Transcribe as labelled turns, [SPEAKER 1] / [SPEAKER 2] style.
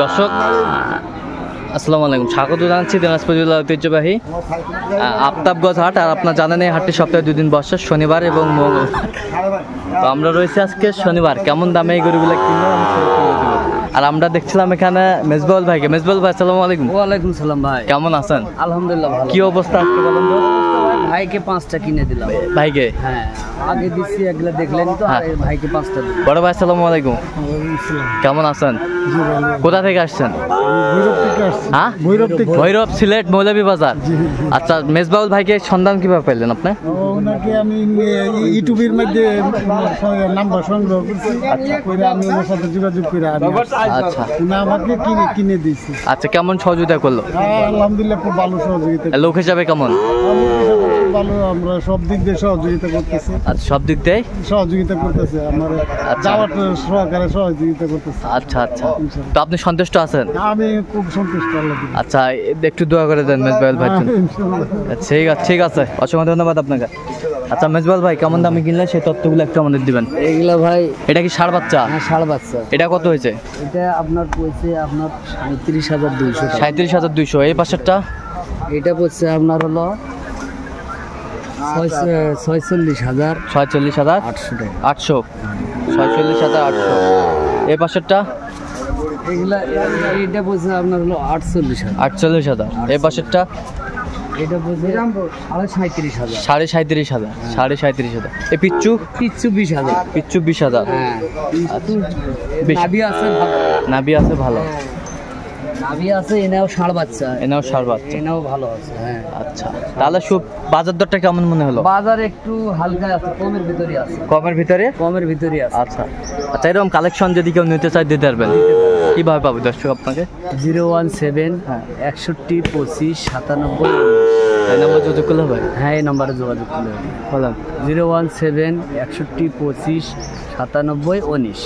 [SPEAKER 1] দর্শক আসসালামু আলাইকুম, স্বাগত জানাচ্ছি দিনাজপুর জেলার ঐতিহ্যবাহী আফতাবগঞ্জ হাট। আর আপনার জানেন এই হাটটি সপ্তাহে 2 দিন বসে, শনিবার এবং মঙ্গলবার। তো আমরা রয়েছি আজকে শনিবার। কেমন দামে এই গরুগুলো কিনবো আর আমরা দেখছিলাম এখানে মেজবাউল ভাইকে। মেজবাউল ভাই আসসালামু আলাইকুম।
[SPEAKER 2] ওয়ালাইকুম সালাম ভাই,
[SPEAKER 1] কেমন আছেন?
[SPEAKER 2] আলহামদুলিল্লাহ ভালো।
[SPEAKER 1] কি অবস্থা আজকে বলেন তো?
[SPEAKER 2] ভাইকে 5টা কিনে দিলাম।
[SPEAKER 1] ভাইকে?
[SPEAKER 2] হ্যাঁ, আগে দিচ্ছি এগুলা দেখলেন তো, আর ভাইকে 5টা দিলাম।
[SPEAKER 1] বড় ভাই আসসালামু আলাইকুম, কেমন আছেন? কোথা থেকে আসছেন? হ্যাঁ, ভৈরব, সিলেট, মৌলভীবাজার। আচ্ছা, মেজবাউল ভাইকে সন্ধান কিভাবে পেলেন আপনি?
[SPEAKER 3] ওনাকে আমি ইউটিউবের মধ্যে নাম্বার সংগ্রহ করছি, আমি ওনার সাথে যোগাযোগ করে
[SPEAKER 1] আচ্ছা
[SPEAKER 3] উনি আমাকে কিনে দিয়েছি।
[SPEAKER 1] আচ্ছা, কেমন সহযোগিতা করলো?
[SPEAKER 3] আলহামদুলিল্লাহ খুব ভালো সহযোগিতা।
[SPEAKER 1] লোক হিসাবে কেমন?
[SPEAKER 3] ভালো, আমরা সব দিক দিয়ে সহযোগিতা করতেছি।
[SPEAKER 1] আচ্ছা, সব দিক দিয়ে
[SPEAKER 3] সহযোগিতা করতেছে, আমার যাওয়ার সহকারে সহযোগিতা করতেছে।
[SPEAKER 1] আচ্ছা আচ্ছা, তো আপনি সন্তুষ্ট আছেন?
[SPEAKER 3] আমি খুব সন্তুষ্ট।
[SPEAKER 1] আচ্ছা, একটু দোয়া করে দেন মেজবাউল ভাই। ঠিক আছে, ঠিক আছে, অসংখ্য ধন্যবাদ আপনাকে। আচ্ছা মেজবাউল ভাই, কেমন দামে কিনলেন সেই তথ্যগুলো একটু আমাদের দিবেন।
[SPEAKER 2] এগুলা ভাই,
[SPEAKER 1] এটা কি ষাঁড় বাচ্চা?
[SPEAKER 2] হ্যাঁ ষাঁড় বাচ্চা।
[SPEAKER 1] এটা কত হয়েছে?
[SPEAKER 2] এটা আপনার পড়ছে আপনার 37,200 টাকা।
[SPEAKER 1] 37,200। এই পাশেরটা?
[SPEAKER 2] এটা পড়ছে আপনার হলো 46,800
[SPEAKER 1] 46,800
[SPEAKER 2] টাকা।
[SPEAKER 1] 800, 46,800। এই পাশেরটা?
[SPEAKER 2] এগুলা এইটা পড়ছে আপনার হলো 48,000।
[SPEAKER 1] 48,000। এই পাশেরটা?
[SPEAKER 2] এটা পড়ছে 37,500।
[SPEAKER 1] 37,500, 37,500। এই পিচ্চু?
[SPEAKER 2] পিচ্ছু 20,000।
[SPEAKER 1] পিচ্চু 20,000।
[SPEAKER 2] হ্যাঁ, নাভি আছে ভালো।
[SPEAKER 1] নাভি আছে ভালো।
[SPEAKER 2] নাভি আছে, এনেও ষাঁড় বাচ্চা,
[SPEAKER 1] এনেও ষাঁড় বাচ্চা,
[SPEAKER 2] এনেও ভালো আছে। হ্যাঁ,
[SPEAKER 1] আচ্ছা, তাহলে বাজার দরটা কেমন মনে হলো?
[SPEAKER 2] বাজার একটু হালকা আছে, কমের ভিতরে আছে।
[SPEAKER 1] কমের ভিতরে?
[SPEAKER 2] কমের ভিতরে আছে।
[SPEAKER 1] আচ্ছা আচ্ছা, এরকম কালেকশন যদি কেউ নিতে চায় দিতে পারবেন? কিভাবে পাবো দর্শক আপনাকে?
[SPEAKER 2] 017 61 25 97।
[SPEAKER 1] এই নম্বর যোগাযোগ করলে হবে?
[SPEAKER 2] হ্যাঁ, এই নম্বরে যোগাযোগ করলে হবে।
[SPEAKER 1] বলেন।
[SPEAKER 2] 017 61 25 97 19।